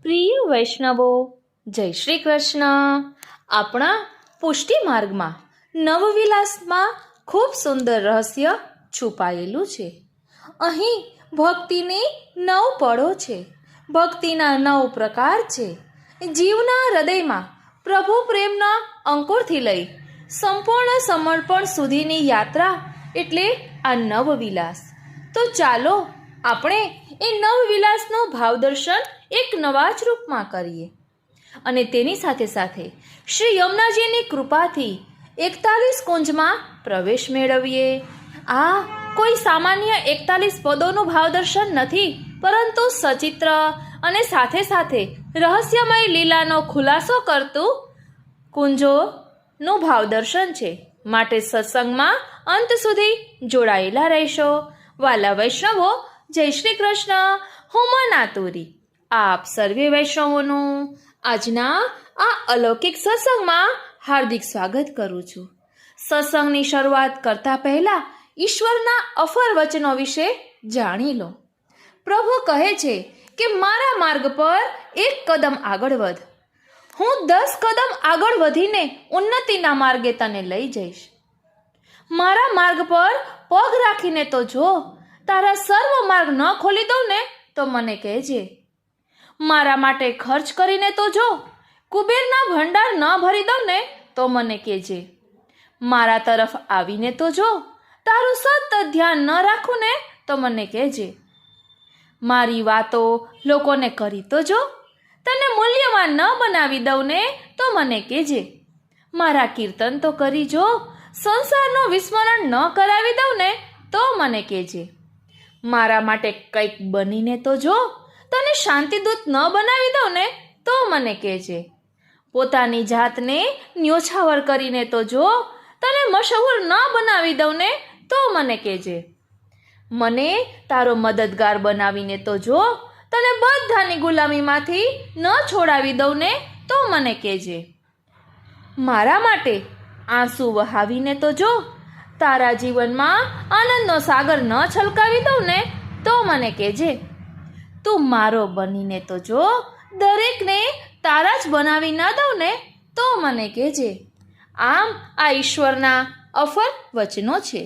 પ્રિય વૈષ્ણવો, જય શ્રી કૃષ્ણ. આપણા પુષ્ટિ માર્ગમાં નવવિલાસમાં ખૂબ સુંદર રહસ્ય છુપાયેલું છે. અહીં ભક્તિની 9 પળો છે. ભક્તિના 9 પ્રકાર છે. જીવના હૃદયમાં પ્રભુ પ્રેમના અંકુરથી લઈ સંપૂર્ણ સમર્પણ સુધીની યાત્રા એટલે આ નવવિલાસ. તો ચાલો આપણે એ નવવિલાસનું ભાવદર્શન એક નવા જ રૂપમાં કરીએ અને તેની સાથે સાથે શ્રી યમુનાજીની કૃપાથી 41 કુંજમાં પ્રવેશ મેળવીએ. આ કોઈ સામાન્ય 41 પદોનું ભાવદર્શન નથી, પરંતુ સચિત્ર અને સાથે સાથે રહસ્યમય લીલાનો ખુલાસો કરતું કુંજોનું ભાવદર્શન છે. માટે સત્સંગમાં અંત સુધી જોડાયેલા રહેશો. વાલા વૈષ્ણવો, જય શ્રી કૃષ્ણ. હું મનાતુરી આપ સર્વે વૈષ્ણવોનું આજના આ અલૌકિક સત્સંગમાં હાર્દિક સ્વાગત કરું છું. સત્સંગની શરૂઆત કરતા પહેલા ઈશ્વરના અફર વચનો વિશે જાણી લો. પ્રભુ કહે છે કે મારા માર્ગ પર 1 કદમ આગળ વધ, હું 10 કદમ આગળ વધીને ઉન્નતિના માર્ગે તને લઈ જઈશ. મારા માર્ગ પર પગ રાખીને તો જો, તારા સર્વ માર્ગ ન ખોલી દઉં ને તો મને કહેજે. મારા માટે ખર્ચ કરીને તો જો, કુબેરના ભંડાર ન ભરી દઉં ને તો મને કહેજે. મારા તરફ આવીને તો જો, તારું સતત ધ્યાન ન રાખું ને તો મને કહેજે. મારી વાતો લોકોને કરી તો જો, તને મૂલ્યવાન ન બનાવી દઉં ને તો મને કહેજે. મારા કીર્તન તો કરી જો, સંસારનું વિસ્મરણ ન કરાવી દઉં ને તો મને કહેજે. મારા માટે કંઈક બનીને તો જો, તને શાંતિદૂત ન બનાવી દઉં ને તો મને કહેજે. પોતાની જાતને ન્યોછાવર કરીને તો જો, તને મશહૂર ન બનાવી દઉં ને તો મને કહેજે. મને તારો મદદગાર બનાવીને તો જો, તને બધાની ગુલામીમાંથી ન છોડાવી દઉં ને તો મને કહેજે. મારા માટે આંસુ વહાવીને તો જો, તારા જીવનમાં આનંદનો સાગર ન છલકાવી દઉં ને તો મને કહેજે. તું મારો બનીને તો જો, દરેકને તારા જ બનાવી ના દઉં ને તો મને કહેજે. આમ આ ઈશ્વરના અફર વચનો છે.